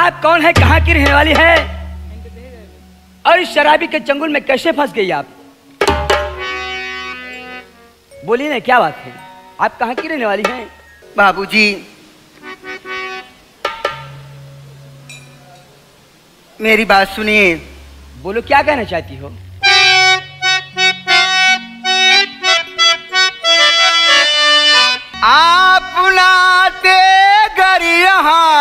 आप कौन है, कहाँ की रहने वाली है और इस शराबी के चंगुल में कैसे फंस गई आप? बोलिए ना, क्या बात है, आप कहाँ की रहने वाली हैं? बाबूजी, मेरी बात सुनिए। बोलो, क्या कहना चाहती हो? आप नाते घर यहाँ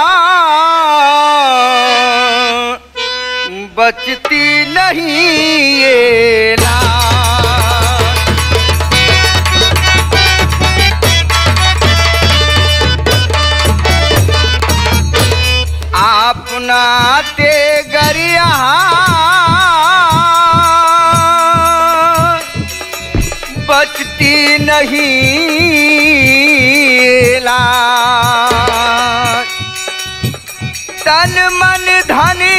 बचती नहीं ये लाज। आप नाते घर यहाँ बचती नहीं लाज। तन मन धनी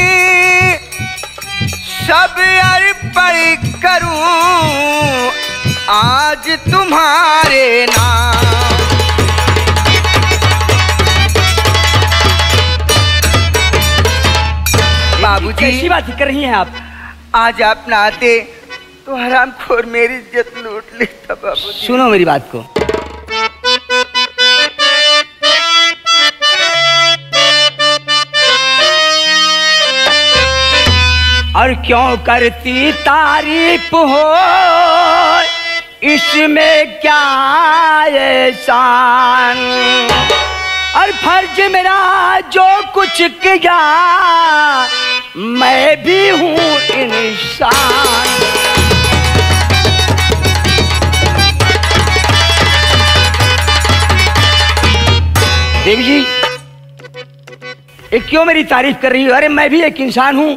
सब अर्पण करूं आज तुम्हारे नाम। बाबूजी, कैसी बात कर रही हैं आप? आज आप ना आते तो हरामखोर मेरी इज्जत लूट लेता। बाबूजी, सुनो मेरी बात को। और क्यों करती तारीफ हो, इसमें क्या एहसान, और फर्ज मेरा जो कुछ किया मैं भी हूँ इंसान। देवी जी, ये क्यों मेरी तारीफ कर रही हो? अरे मैं भी एक इंसान हूं,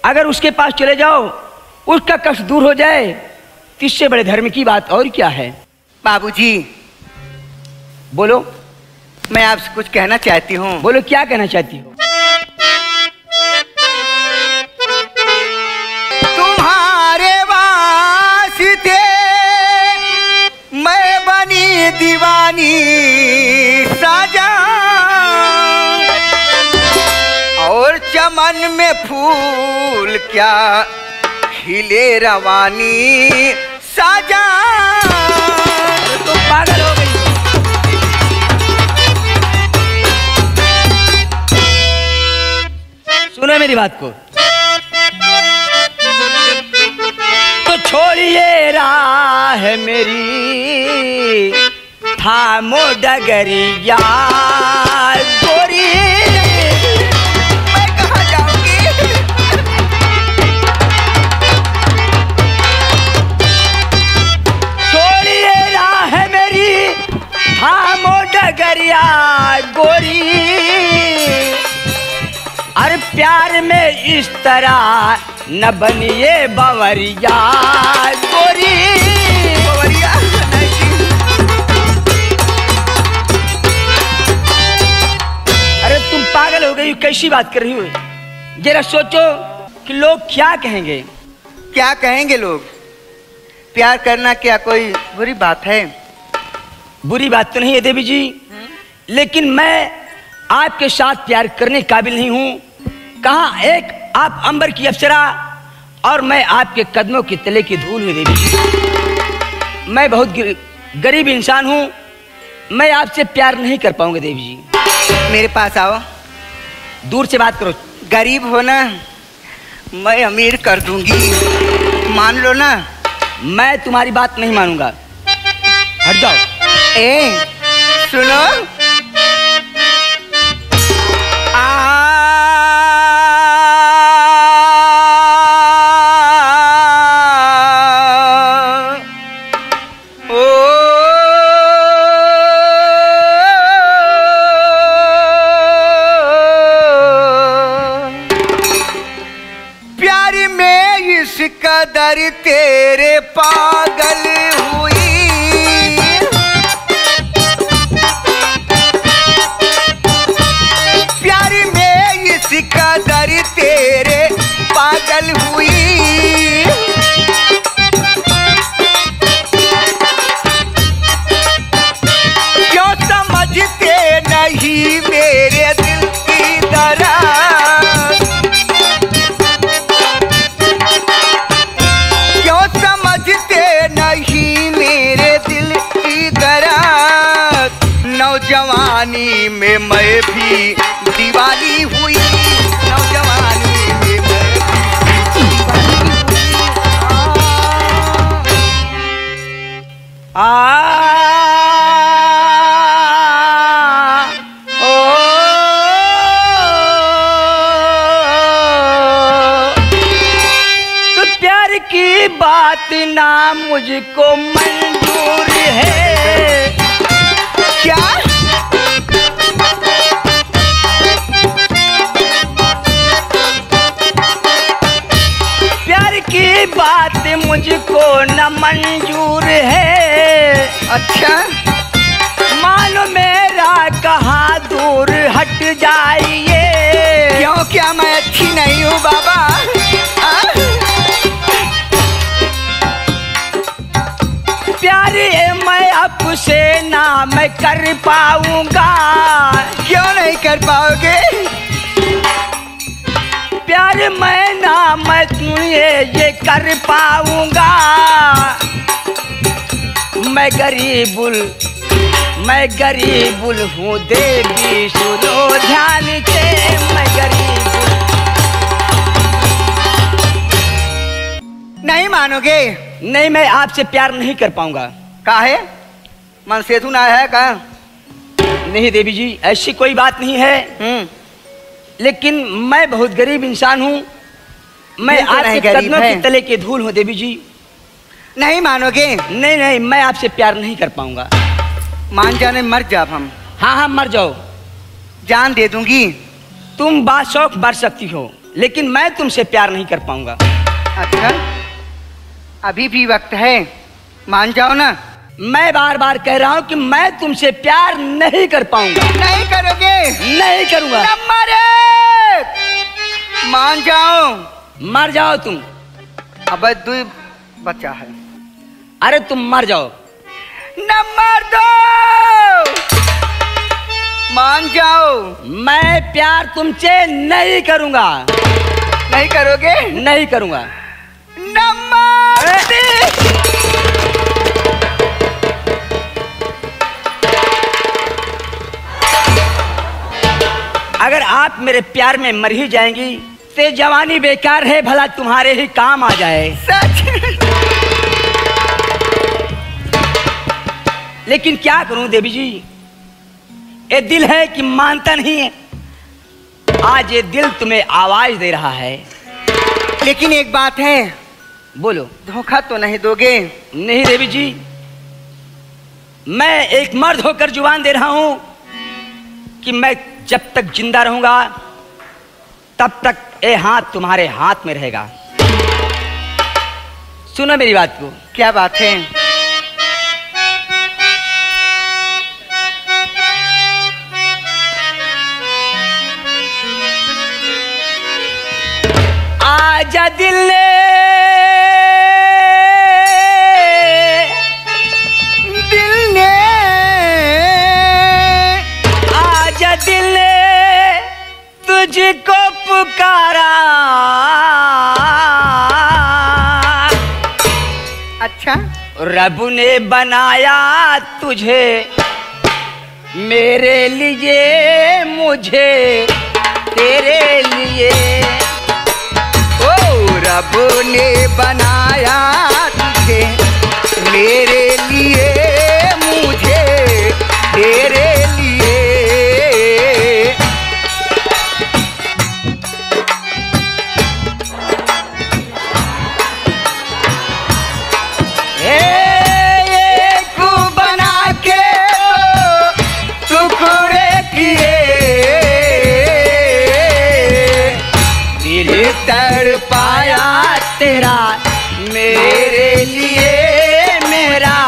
अगर उसके पास चले जाओ उसका कष्ट दूर हो जाए तो इससे बड़े धर्म की बात और क्या है? बाबूजी, बोलो, मैं आपसे कुछ कहना चाहती हूँ। बोलो, क्या कहना चाहती हो? तुम्हारे वास्ते मैं बनी दीवानी साजा, और चमन में फूल क्या खिले रवानी साजा। तो पागल हो गई। सुनो मेरी बात को। तो छोड़िए राह मेरी, थामो डगरिया गोरी, मैं कहाँ जाऊंगी? छोड़िए राह मेरी, थामो डगरिया गोरी, और प्यार में इस तरह न बनिए बवरिया गोरी। बवरिया अरे तुम पागल हो गई, कैसी बात कर रही हो? जरा सोचो कि लोग क्या कहेंगे। क्या कहेंगे लोग? प्यार करना क्या कोई बुरी बात है? बुरी बात तो नहीं है देवी जी, लेकिन मैं आपके साथ प्यार करने काबिल नहीं हूँ। कहाँ एक आप अंबर की अप्सरा और मैं आपके कदमों के तले की धूल हूँ देवी जी। मैं बहुत गरीब इंसान हूँ, मैं आपसे प्यार नहीं कर पाऊंगा देवी जी। मेरे पास आओ। दूर से बात करो। गरीब हो ना, मैं अमीर कर दूंगी, मान लो ना। मैं तुम्हारी बात नहीं मानूंगा, हट जाओ। ए सुनो, कदर तेरे पागल हुई, प्यार में इस कदर तेरे पागल हुई, क्यों समझते नहीं मेरे दिल की दरार। नौजवानी में मैं भी दीवानी हुई, नौजवानी में मैं भी तो प्यार की बात ना मुझको मंजूर है। क्या प्यार की बात मुझको न मंजूर है। अच्छा, मानो मेरा कहा दूर हट जाइए। क्यों, क्या मैं अच्छी नहीं हूँ बाबा? प्यार मैं आपसे ना मैं कर पाऊंगा। क्यों नहीं कर पाओगे? प्यार मैं ना मैं तुझे ये कर पाऊंगा। मैं गरीबुल हूँ देवी सुनो ध्यान से। मैं गरीबुल। नहीं मानोगे? नहीं, मैं आपसे प्यार नहीं कर पाऊंगा। काहे? मन से तू ना है का? नहीं देवी जी, ऐसी कोई बात नहीं है। लेकिन मैं बहुत गरीब इंसान हूँ। मैं आपके कदमों के तले के धूल हूँ देवी जी। नहीं मानोगे? नहीं, मैं आपसे प्यार नहीं कर पाऊंगा। मान जाने मर जाओ हम। हाँ, मर जाओ। जान दे दूंगी। तुम बाशौक मर सकती हो, लेकिन मैं तुमसे प्यार नहीं कर पाऊंगा। अच्छा, अभी भी वक्त है, मान जाओ ना। मैं बार बार कह रहा हूँ कि मैं तुमसे प्यार नहीं कर पाऊंगा। नहीं करोगे? नहीं करूंगा। नंबर 1 मान जाओ। मर जाओ तुम। अब 2 बचा है। अरे तुम मर जाओ। नंबर 2 मान जाओ। मैं प्यार तुमसे नहीं करूंगा। नहीं करोगे? नहीं करूंगा। नंबर 3 अगर आप मेरे प्यार में मर ही जाएंगी तो जवानी बेकार है, भला तुम्हारे ही काम आ जाए। सच। लेकिन क्या करूं देवी जी, ये दिल है कि मानता नहीं है। आज ये दिल तुम्हें आवाज दे रहा है। लेकिन एक बात है। बोलो। धोखा तो नहीं दोगे? नहीं देवी जी, मैं एक मर्द होकर जुबान दे रहा हूं कि मैं जब तक जिंदा रहूंगा तब तक ये हाथ तुम्हारे हाथ में रहेगा। सुनो मेरी बात को। क्या बात है? आजा दिल ने आजा दिल ने तुझको पुकारा। अच्छा, रब ने बनाया तुझे मेरे लिए, मुझे तेरे लिए। रब ने बनाया तुझे मेरे लिए, मुझे तेरे लिए। एक बना के टुकड़े किए, दिल तड़पाया तेरा मेरे लिए, मेरा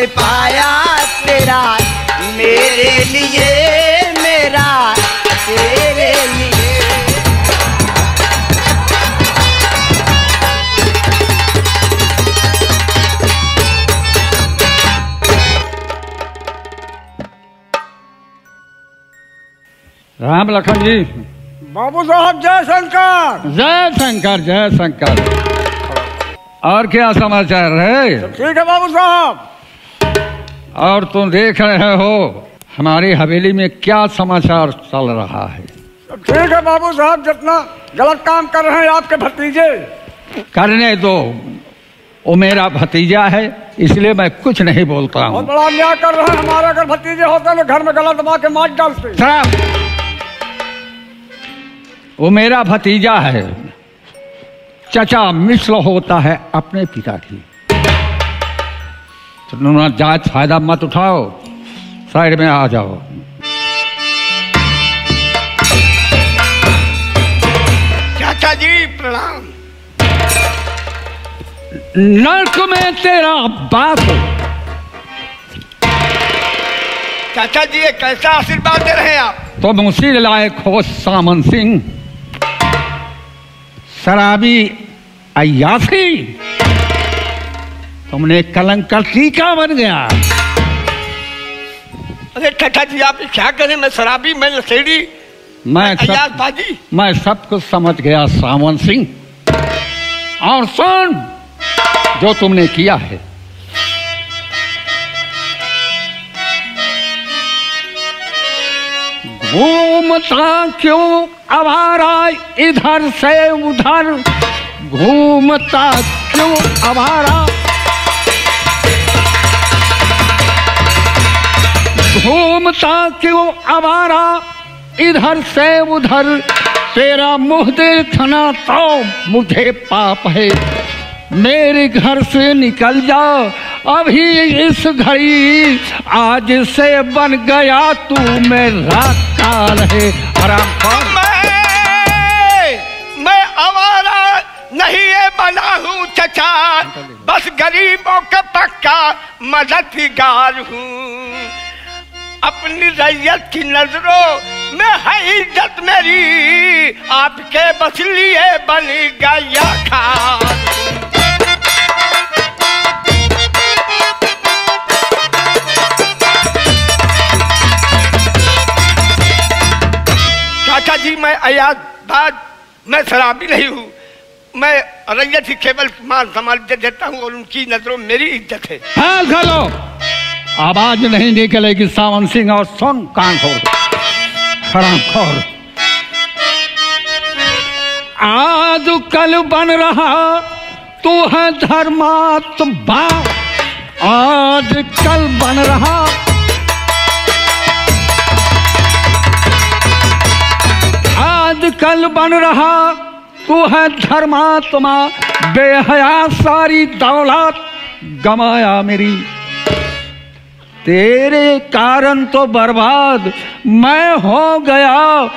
पाया तेरा, मेरे लिए मेरा तेरे लिए। राम लखन जी। बाबू साहब जय शंकर। जय शंकर जय शंकर। और क्या समाचार है? ठीक है बाबू साहब। और तुम देख रहे हो हमारी हवेली में क्या समाचार चल रहा है? ठीक है बाबू साहब, जितना गलत काम कर रहे हैं आपके भतीजे। करने दो, वो मेरा भतीजा है, इसलिए मैं कुछ नहीं बोलता हूँ। बहुत बड़ा अन्याय कर रहे हैं। हमारे अगर भतीजे होते तो घर में गला दबा के मार डालते। साहब, वो मेरा भतीजा है, चचा मिश्र होता है अपने पिता की। तो जात फायदा मत उठाओ, साइड में आ जाओ। चाचा जी प्रणाम। नर्क में तेरा बाप हो। चाचा जी ये कैसा आशीर्वाद दे रहे हैं आप? तुम उसी लायक हो सामन सिंह, शराबी अय्यासी। तुमने कलंक का टीका बन गया। अरे चाचा जी आप क्या करें, मैं शराबी, मैं नशेड़ी, मैं सब कुछ समझ गया सामन सिंह। और सुन, जो तुमने किया है, घूमता क्यों आवारा इधर से उधर, घूमता क्यों आवारा, घूमता क्यों आवारा इधर से उधर, तेरा मुंह देखना तो मुझे पाप है। मेरे घर से निकल जा अभी इस घड़ी, आज से बन गया तू मेरा काल है। आराम मैं आवारा नहीं है बना हूँ चचा, बस गरीबों का पक्का मददगार हूँ। अपनी रैयत की नजरों में है इज्जत मेरी, आपके बस लिए बन गया खान। चाचा जी मैं अयाद, मैं शराबी नहीं हूँ, मैं रैयत ही केवल मान सम्मान देता हूँ और उनकी नजरों में मेरी इज्जत है। हाँ चलो, आवाज नहीं निकलेगी सावन सिंह। और सुन कान खोल, हराम खोल। आज कल बन रहा तू है धर्मात्मा, आज कल बन रहा, आज कल बन रहा तू है धर्मात्मा। बेहया सारी दौलत गमाया मेरी, तेरे कारण तो बर्बाद मैं हो गया।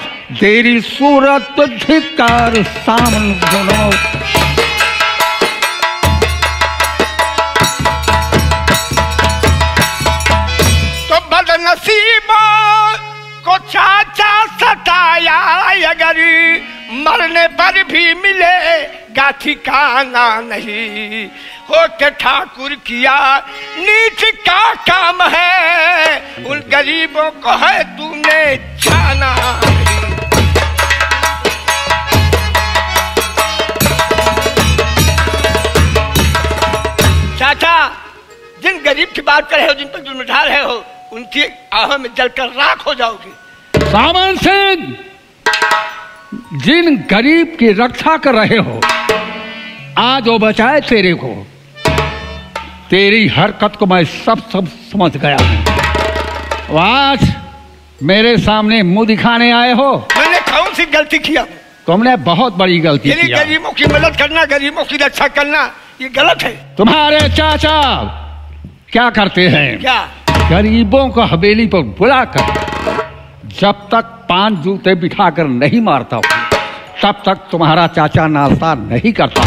तेरी सूरत तो धिक्कार सामन सुनो। तो बदनसीबों को चाचा सताया, अगर मरने पर भी मिलेगा ठिकाना नहीं। हो के ठाकुर किया नीच का काम है, उन गरीबों को है तूने जाना। चाचा जिन गरीब की बात कर रहे हो, जिन पर जुल्म ढा रहे हो, उनकी आह में जलकर राख हो जाओगे। सामन सिंह, जिन गरीब की रक्षा कर रहे हो, आज वो बचाए तेरे को। तेरी हरकत को मैं सब समझ गया हूं। आज मेरे सामने मुंह दिखाने आए हो। मैंने कौन सी गलती किया? तुमने बहुत बड़ी गलती की। गरीबों की मदद करना, गरीबों की रक्षा करना, ये गलत है। तुम्हारे चाचा क्या करते हैं? क्या? गरीबों को हवेली पर बुलाकर जब तक 5 जूते बिठाकर नहीं मारता तब तक तुम्हारा चाचा नाश्ता नहीं करता।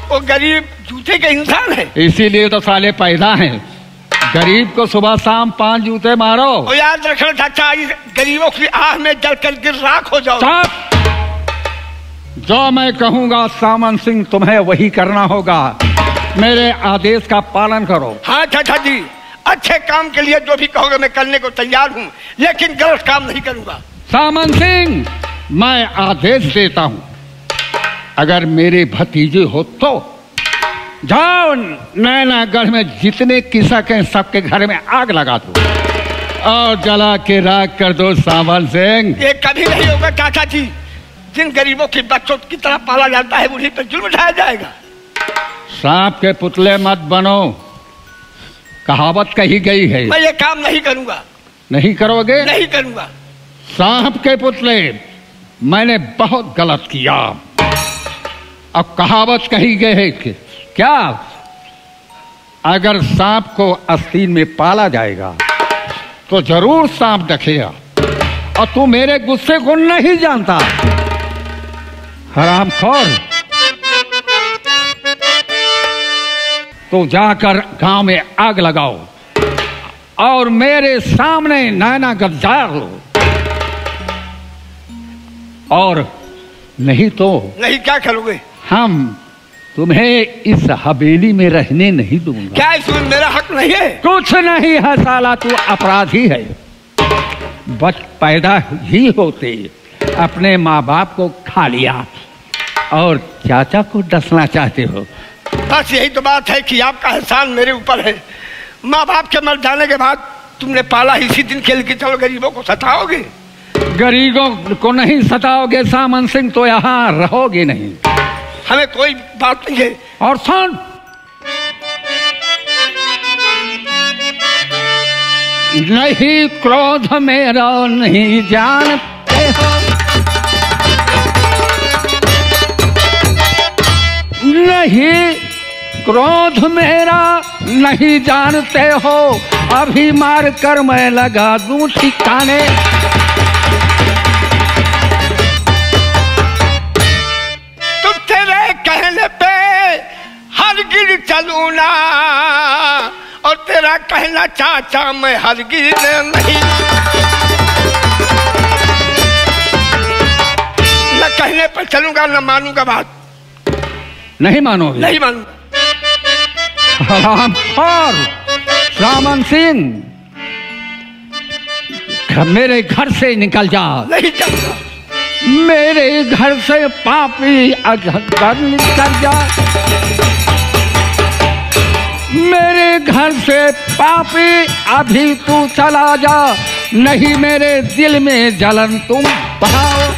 वो गरीब जूते के इंसान है, इसीलिए तो साले पैदा हैं। गरीब को सुबह शाम 5 जूते मारो। और याद रखना चाचा, इस गरीबों की आह में जल कर गिर राख हो जाओ। जो मैं कहूंगा सामन सिंह तुम्हें वही करना होगा। मेरे आदेश का पालन करो। हाँ चाचा जी, अच्छे काम के लिए जो भी कहोगे मैं करने को तैयार हूँ, लेकिन गलत काम नहीं करूंगा। सामन सिंह, मैं आदेश देता हूं, अगर मेरे भतीजे हो तो जाओ नैनागढ़ में जितने किसक हैं सबके घर में आग लगा दो और जला के राख कर दो। सामन सिंह, ये कभी नहीं होगा चाचा जी। जिन गरीबों के बच्चों की तरह पाला जाता है उन्हीं पर जुल्म उठाया जाएगा। सांप के पुतले मत बनो, कहावत कही गई है। मैं ये काम नहीं करूंगा। नहीं करोगे? नहीं करूंगा। सांप के पुतले, मैंने बहुत गलत किया। अब कहावत कही गई है कि क्या, अगर सांप को आस्तीन में पाला जाएगा तो जरूर सांप डकेगा। और तू मेरे गुस्से को नहीं जानता, हरामखोर। तो जाकर गांव में आग लगाओ और मेरे सामने नैनागढ़ जार लो। और नहीं तो नहीं, क्या करोगे? हम तुम्हें इस हवेली में रहने नहीं दूंगा। क्या इसमें मेरा हक नहीं है? कुछ नहीं है साला, तू अपराधी है। बच पैदा ही होते अपने माँ बाप को खा लिया और चाचा को डसना चाहते हो। बस यही तो बात है कि आपका एहसान मेरे ऊपर है। माँ बाप के मर जाने के बाद तुमने पाला, इसी दिन खेल के चलो गरीबों को सताओगे। गरीबों को नहीं सताओगे सामन सिंह तो यहाँ रहोगे नहीं। हमें कोई बात नहीं है। और सुन, नहीं क्रोध मेरा नहीं जानते हो, नहीं क्रोध मेरा नहीं जानते हो, अभी मार कर मैं लगा दूं ठिकाने। तुम तेरे कहने पे हरगिज चलूं ना, और तेरा कहना चाचा मैं हरगिज नहीं। न कहने पर चलूंगा न मानूंगा बात। नहीं मानोगे? नहीं मानूंगा। और सामन सिंह, मेरे घर से निकल जा। नहीं जाऊंगा। मेरे घर से पापी अगर निकल जा, मेरे घर से पापी अभी तू चला जा, नहीं मेरे दिल में जलन तुम बढ़ाओ।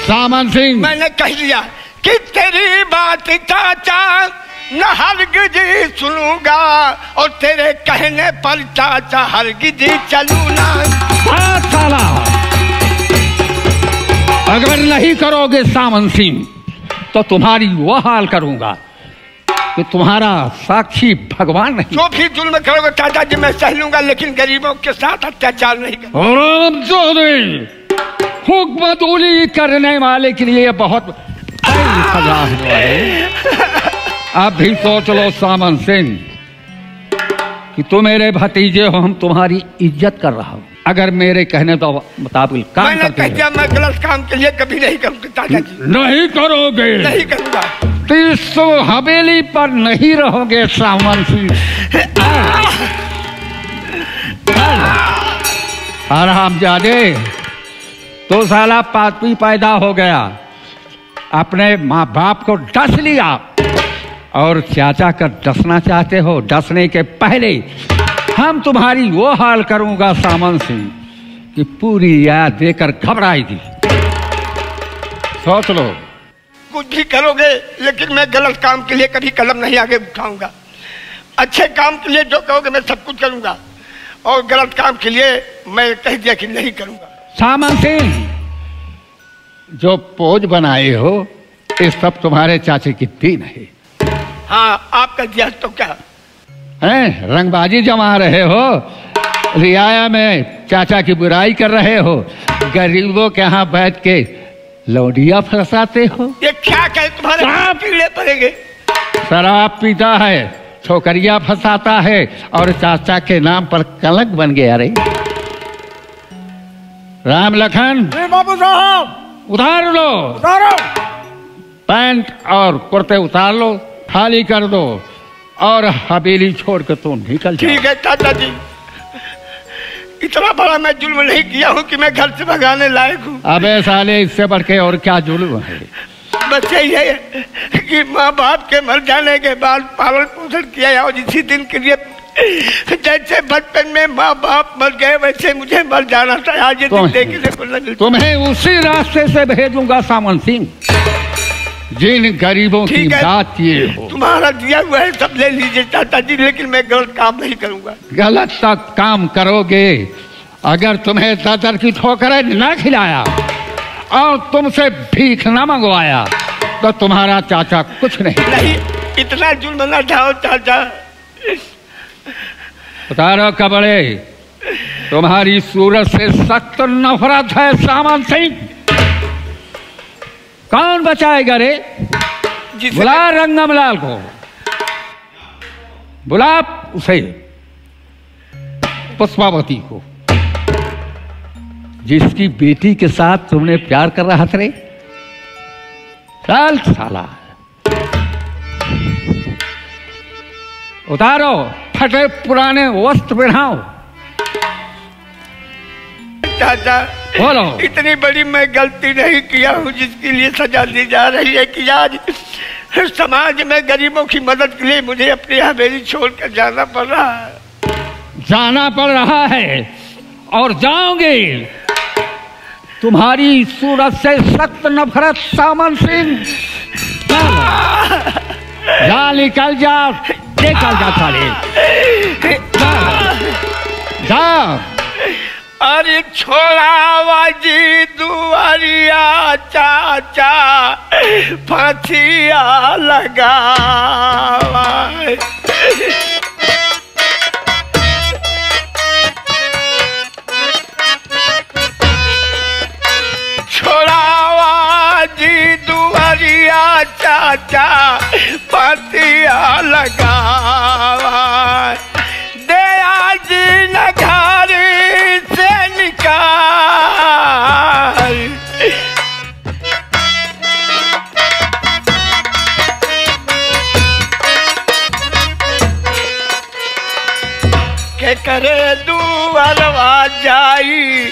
सामन सिंह, मैंने कह दिया कि तेरी बात चाचा न हरगिज सुनूंगा, और तेरे कहने पर चाचा हरगिज चलूंगा। बात साला, अगर नहीं करोगे सामन सिंह तो तुम्हारी वो हाल करूंगा कि तुम्हारा साक्षी भगवान नहीं। जो भी जुल्म करोगे चाचा जी मैं सह लूंगा, लेकिन गरीबों के साथ अत्याचार नहीं करूंगा। हुक्मतूली करने वाले के लिए बहुत सजा है। अब भी सोच लो सामन सिंह कि तुम मेरे भतीजे हो, हम तुम्हारी इज्जत कर रहा हूँ। अगर मेरे कहने तो मुताबिक काम करते हो। मैं गलत काम के लिए कभी नहीं करूँगा चाचा जी। नहीं करोगे? नहीं करूँगा। तो इस हवेली पर नहीं रहोगे सामन सिंह। हरामजादे, तो साला पापी पैदा हो गया, अपने माँ बाप को डस लिया और चाचा का डसना चाहते हो। डसने के पहले हम तुम्हारी वो हाल करूंगा सामन सिंह कि पूरी याद देकर घबराएगी। सोच लो। कुछ भी करोगे, लेकिन मैं गलत काम के लिए कभी कदम नहीं आगे उठाऊंगा। अच्छे काम के लिए जो कहोगे मैं सब कुछ करूंगा, और गलत काम के लिए मैं कह दिया कि नहीं करूंगा। सामन सिंह, जो पोज बनाए हो ये सब तुम्हारे चाचे की देन है। हाँ, आपका दिया तो क्या हैं? रंगबाजी जमा रहे हो, रियाया में चाचा की बुराई कर रहे हो, गरीबों के यहाँ बैठ के लौडिया फंसाते हो। ये क्या कहे, तुम्हारे कीड़े पड़ेंगे। शराब पीता है, छोकरिया फंसाता है और चाचा के नाम पर कलंक बन गया रे। राम लखन जी बाबू साहब। उतार लो, उतारो। पैंट और कुर्ते उतार लो, खाली कर दो और हवेली छोड़ के तुम निकल जाओ। ठीक है चाचा जी, इतना बड़ा मैं जुल्म नहीं किया हूँ कि मैं घर से भगाने लायक हूँ। अबे साले, इससे बढ़ के और क्या जुल्म है। बस यही है कि माँ बाप के मर जाने के बाद पालन पोषण किया और इसी दिन के लिए जैसे बचपन में माँ बाप मर गए वैसे मुझे मर जाना था। आज ये दिन देखने को नहीं। तुम्हें उसी रास्ते से भेजूंगा सामन सिंह, जिन गरीबों की बात किए हो। तुम्हारा दिया हुआ है सब ले लीजिए चाचा जी, लेकिन मैं गलत काम नहीं करूंगा। गलत तक काम करोगे अगर तुम्हें दादर की ठोकरें न खिलाया और तुमसे भीख न मंगवाया तो तुम्हारा चाचा कुछ नहीं। इतना जुल्म न ढाओ चाचा। उतारो कपड़े, तुम्हारी सूरत से सख्त नफरत है सामन सिंह। कौन बचाएगा रे? बुला रंगमलाल को, बुला उसे, पुष्पावती को, जिसकी बेटी के साथ तुमने प्यार कर रहा था रे। चल साला, उतारो, फटे पुराने वस्त्र पहनाओ। चाचा बोलो। इतनी बड़ी मैं गलती नहीं किया हूँ जिसके लिए सजा दी जा रही है कि आज समाज में गरीबों की मदद के लिए मुझे अपनी हवेली छोड़कर जाना पड़ रहा है। जाना पड़ रहा है और जाओगे। तुम्हारी सूरत से सख्त नफरत सामन सिंह। जा निकल जा, निकल जा साले, जा। अरे छोड़ा जी दुआरिया चाचा फांसिया लगा। छोड़ा जी दुआरिया चाचा फांसिया लगा। दया जी नगारी के करे दुआरवा जाई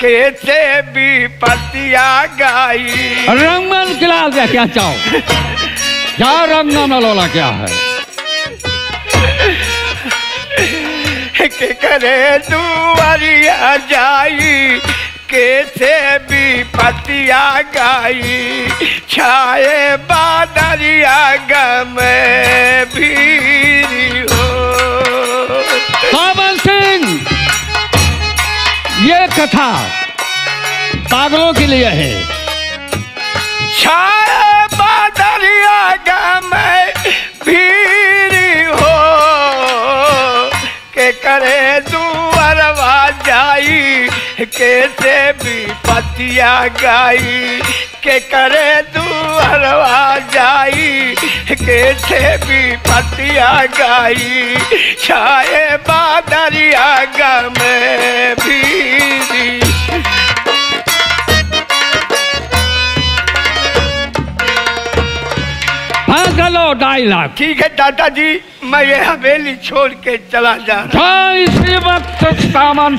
कैसे भी पतिया गाई। रंगमन खिला दे, क्या चाहो? क्या रंगमन लोला क्या है? के करे दुआरिया जाई कैसे भी पतिया गाई। छाए बादरिया गम भी हो। सामन सिंह, ये कथा पागलों के लिए है। छाए बादरिया गम भी हो के करे दुआरवा जाई कैसे भी पतिया गाई। के करे दुआरवा जाई कैसे भी पतिया गाई। छाए बादरिया गम भी। चलो डायलॉग। ठीक है दादा जी, मैं ये हवेली छोड़ के चला जा रहा। इसी वक्त सामन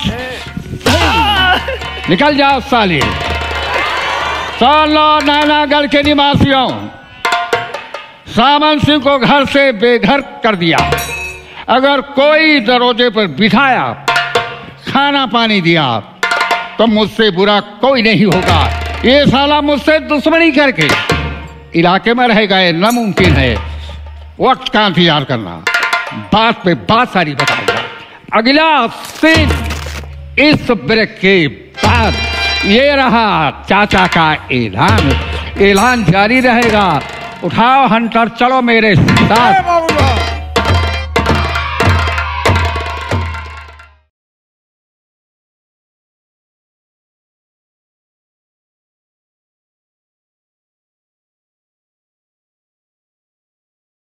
निकल जाओ साली। चलो नैनागढ़ के निवासियों, सामन सिंह को घर से बेघर कर दिया। अगर कोई दरोजे पर बिठाया, खाना पानी दिया तो मुझसे बुरा कोई नहीं होगा। ये साला मुझसे दुश्मनी करके इलाके में रहेगा, ये नामुमकिन है। वक्त का इंतजार करना, बात पे बात सारी बताऊंगा। अगला सीन इस ब्रेक के बाद ये रहा चाचा का ऐलान। ऐलान जारी रहेगा। उठाओ हंटर, चलो मेरे साथ।